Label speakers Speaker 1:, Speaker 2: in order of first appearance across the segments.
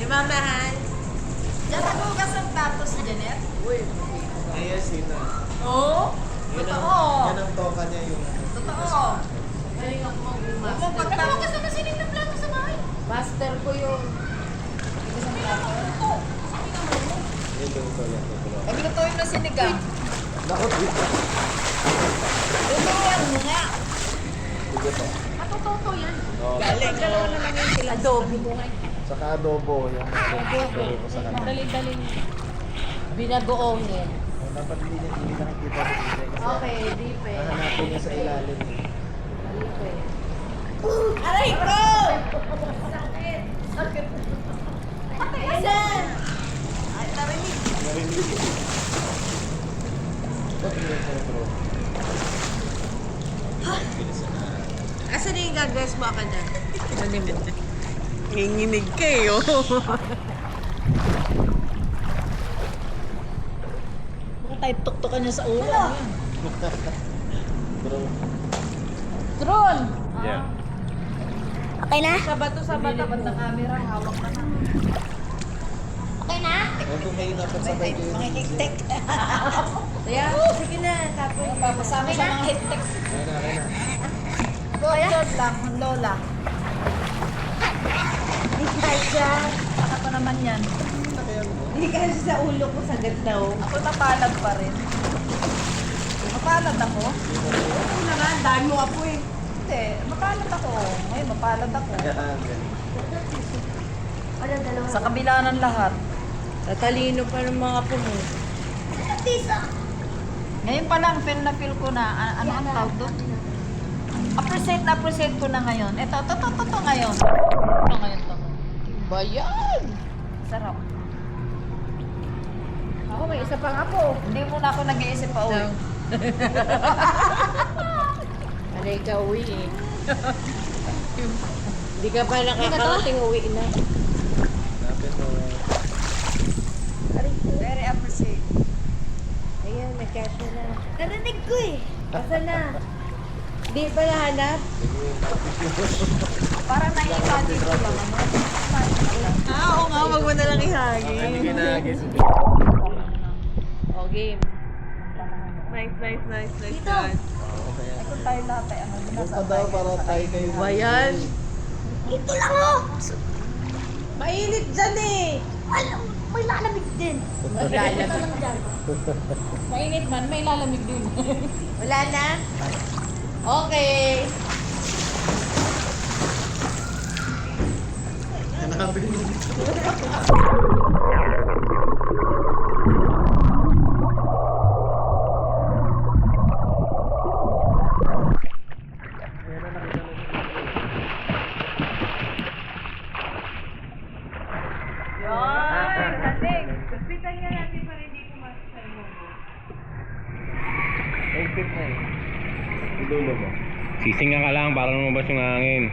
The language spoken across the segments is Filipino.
Speaker 1: ba, mahal?
Speaker 2: Diyan nagugas ang platos, Janet.
Speaker 3: Uy, ayos yun na.
Speaker 2: Oo? Totoo.
Speaker 3: Yan ang toka niya yung ano.
Speaker 2: Totoo.
Speaker 1: Galing ako mag-umas.
Speaker 2: Huwag mo pagtawagas na sining ng plato sa bahay.
Speaker 1: Master ko yung isang plato.
Speaker 3: Yung luto yan.
Speaker 2: Paglutuin mo sinigang.
Speaker 3: Naku, dito.
Speaker 2: Lutuin mo nga.
Speaker 3: Sige po.
Speaker 2: Matututo yan.
Speaker 3: Oo.
Speaker 2: Galing. Dalawa na lang yung sila. Adobe.
Speaker 3: Saka adobo. Yung adobo ko sa kanila.
Speaker 1: Dali-daling binagoongin.
Speaker 3: Oh, dapat hindi nakikita sa DJ. Kasi
Speaker 1: Okay, dipe.
Speaker 3: hahanapin niya sa ilalim.
Speaker 1: Dipe.
Speaker 2: Aray ko! Sakit. Sakit. Patay ka dyan. Ay, narinig.
Speaker 3: Narinig. Ba't yun sa bro?
Speaker 1: Asan na yung gagawin mo ka dyan? Ano mo? Nginginig kayo.
Speaker 2: Baka tayo tuktukan niya sa ulo.
Speaker 3: Bro.
Speaker 1: Tron!
Speaker 3: Yeah.
Speaker 4: Okay na?
Speaker 1: Sa bato
Speaker 2: Bilibat na camera, hawak na na.
Speaker 4: Okay na?
Speaker 3: Huwag kung kayo napagsabay kayo.
Speaker 2: Makikiktek.
Speaker 1: Kaya, sige na. Tapos,
Speaker 2: Papasama sa mga hiktek.
Speaker 3: Kaya na.
Speaker 2: Good lang, ang lola.
Speaker 4: Ay, dyan.
Speaker 2: Saka pa naman yan.
Speaker 1: hindi kasi sa ulo ko sagad daw.
Speaker 2: Ako napalad pa rin. Mapalad ako?
Speaker 1: Oo naman, dami mo apo eh.
Speaker 2: Hindi, mapalad ako. Ngayon, mapalad ako.
Speaker 4: Ano, dalawa?
Speaker 2: Sa kabila ng lahat.
Speaker 1: Tatalino pa ng mga apo mo.
Speaker 4: Tisa.
Speaker 2: Ngayon pa lang, feel na feel ko na, ano ang tawag doon? Appreciate ko na ngayon. Ito ngayon. Ito ngayon to.
Speaker 1: Ba yan?
Speaker 2: Sarap.
Speaker 1: Ako may isa pang apo.
Speaker 2: Hindi muna ako nag-iisip pa uwi.
Speaker 1: Alay ka uwi eh. Hindi ka pa nakakarating uwi na.
Speaker 3: Lapit mo.
Speaker 2: Very appreciate.
Speaker 1: Ayan, nagkasya na.
Speaker 4: Narinig ko eh.
Speaker 1: Asa na? Di ba nahanap?
Speaker 2: Para na-imagine ko lang.
Speaker 1: Oo nga, wag mo na lang ihagin.
Speaker 3: Hindi ginagis.
Speaker 1: O, game. Nice.
Speaker 4: Dito.
Speaker 3: Okay.
Speaker 2: Ay, kung tayo lahat ay ano,
Speaker 3: Doon pa daw para tayo kayo.
Speaker 1: Ba yan?
Speaker 4: Ito lang oh.
Speaker 1: Mainit dyan eh.
Speaker 4: Alam, may lalamig din.
Speaker 1: Lalamig.
Speaker 2: Mainit man, may lalamig din.
Speaker 1: Wala na? Okay.
Speaker 3: Hanapin mo.
Speaker 2: Yun, dating.
Speaker 1: Kapitan nga natin para hindi pumasok sa imo.
Speaker 3: Exit na eh. Ilulo mo.
Speaker 5: Sisinga ka lang para lumabas yung hangin.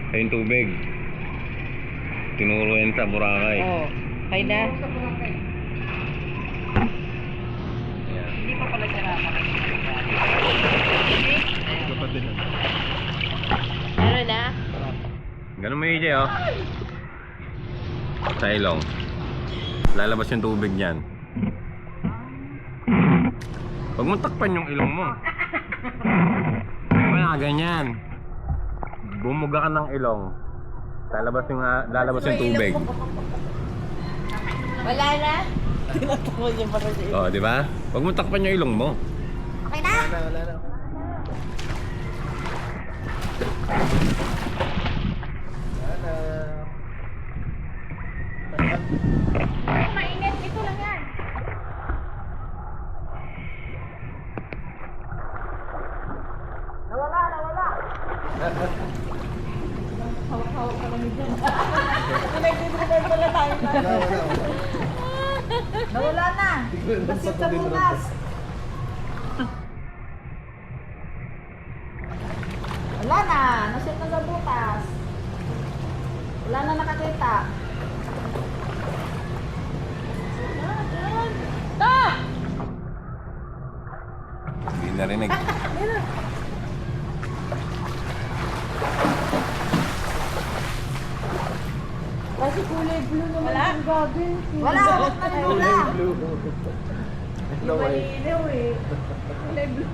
Speaker 5: Sa yung tubig. Tinuro yan sa Boracay.
Speaker 1: Oh, okay na?
Speaker 3: Ayan.
Speaker 2: Hindi pa pala siya nakakalimutan.
Speaker 3: Kapatid na.
Speaker 1: Ano na?
Speaker 5: Ganun mo EJ oh. Sa ilong. Lalabas yung tubig niyan. Huwag mo takpan yung ilong mo. Kaya ganyan. Bumuga ka ng ilong. Lalabas yung tubig.
Speaker 1: Wala na? Tinatawag niya para sa
Speaker 5: Oh, di ba? Huwag mo takpan yung ilong mo.
Speaker 4: Okay na?
Speaker 3: Wala na.
Speaker 2: Mainit, ito lang yan. Nawala. Hawak-hawak ka lang dyan. Nag-prepare pala tayo.
Speaker 3: Wala.
Speaker 2: Nawala na. Kasi sa bukas. Wala na. Nasit na sa bukas. Wala na nakakita.
Speaker 5: Hindi narinig.
Speaker 1: Kasi kulay blue naman ang gagawin.
Speaker 2: Wala, huwag manila.
Speaker 3: Blue. Hello, eh.
Speaker 1: Malinaw eh. Kulay blue.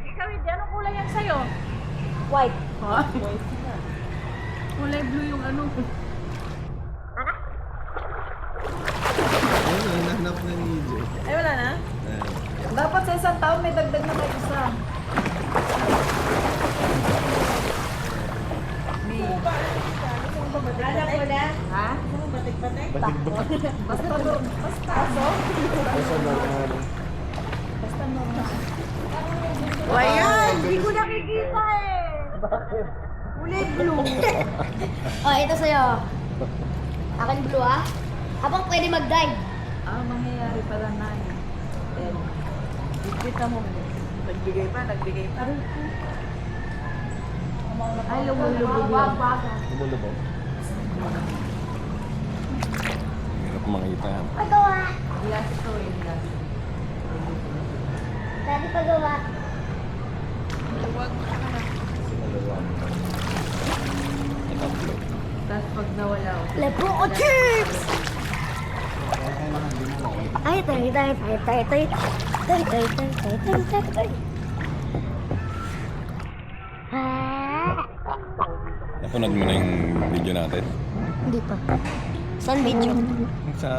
Speaker 2: Ikaw, hindi. Anong kulay yan sa'yo?
Speaker 4: White.
Speaker 1: Ha? Kulay blue yung ano.
Speaker 3: Ayun, nahanap na ni EJ.
Speaker 1: Ay, wala na?
Speaker 2: Dapat sa isang taon may dagdag na kayo isa.
Speaker 1: Alam mo na?
Speaker 2: Ha?
Speaker 1: Batik-batik.
Speaker 2: Basta normal. Basta aso.
Speaker 3: Basta normal.
Speaker 2: Basta normal.
Speaker 1: O, ayan!
Speaker 4: Hindi ko nakikita eh. Kulay blue. Oh, ito sa'yo. Akin blue ah. Habang pwede mag-dive.
Speaker 2: Mangyayari pala na yun. Then,
Speaker 1: Kita mo. Nagbigay pa.
Speaker 2: ay, lumulubog yun.
Speaker 3: Lumulubog.
Speaker 5: Hirap makita yan.
Speaker 4: Pagawa.
Speaker 2: Glass ito eh. Glass.
Speaker 4: Dati pagawa.
Speaker 3: Sinaluwag.
Speaker 2: Tapos pag nawala ako.
Speaker 4: Lepo ko chips! Ay, tay. Ah,
Speaker 5: Napunod mo na yung video natin.
Speaker 4: hindi pa. Saan video?
Speaker 5: Sa,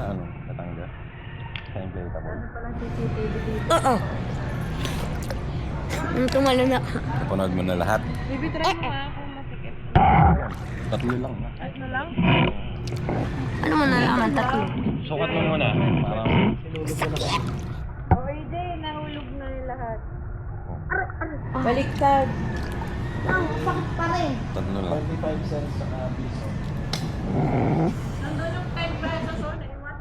Speaker 5: ano, Katanga. Sa inflatable.
Speaker 2: Palang CCTV dito.
Speaker 4: Oo. Ang tumalo na.
Speaker 5: Napunod mo na lahat.
Speaker 1: Baby, try mo ah kung masikip.
Speaker 5: Tatlo lang na.
Speaker 1: Ano lang?
Speaker 4: Ano mo nalaman? Tatlo.
Speaker 5: Sukat mo muna. Parang,
Speaker 1: O, EJ, nahulog na yung lahat. Baliktad.
Speaker 4: Ang sakit pa rin.
Speaker 5: tatlo lang.
Speaker 3: 25 cents sa piso.
Speaker 1: Nandun yung 10 pesos o, naiwan.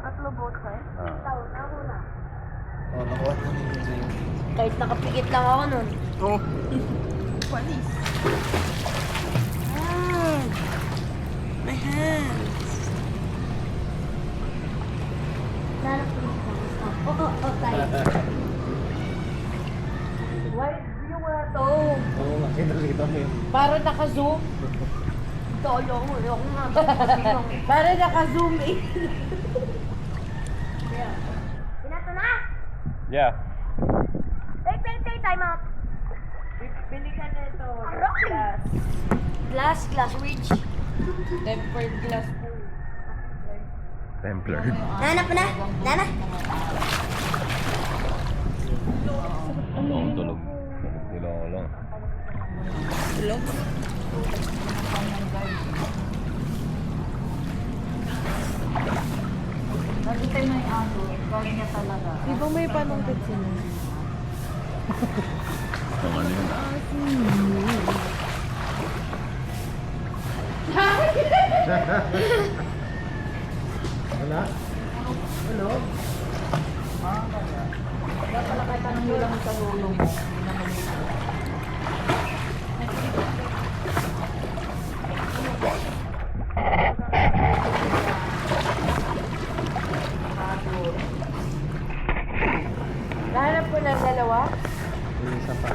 Speaker 1: Tatlo both side?
Speaker 5: Ah.
Speaker 3: Oh, nakuha na ni EJ.
Speaker 4: Kahit nakapikit lang ako nun.
Speaker 1: Oh. Panis. My hands.
Speaker 4: Nanap ko lang. Oo, tayo.
Speaker 1: Wide view na to.
Speaker 3: Oo nga, kinakita mo yun.
Speaker 1: Para naka-zoom.
Speaker 4: Tolo mo. Ayoko nga.
Speaker 1: Para naka-zoom in.
Speaker 4: Pinato na!
Speaker 5: Yeah.
Speaker 4: Time out.
Speaker 1: Bili ka na ito.
Speaker 4: Glass. Glass ridge.
Speaker 1: Tempered glass po.
Speaker 5: Templar.
Speaker 4: Nanap mo na. Nana.
Speaker 5: Oo, tulog. Tulog si Lolo.
Speaker 1: Tulog?
Speaker 2: Nakita mo yung aso. Gawin niya talaga.
Speaker 1: Di ba may panungkit sila?
Speaker 5: Kung ano yun.
Speaker 3: Wala? Hello?
Speaker 2: Kaya pala kahit anong hilang sa lolo mo. Hindi na malita.
Speaker 1: Nahanap ko ng dalawa?
Speaker 3: Yung isa pa.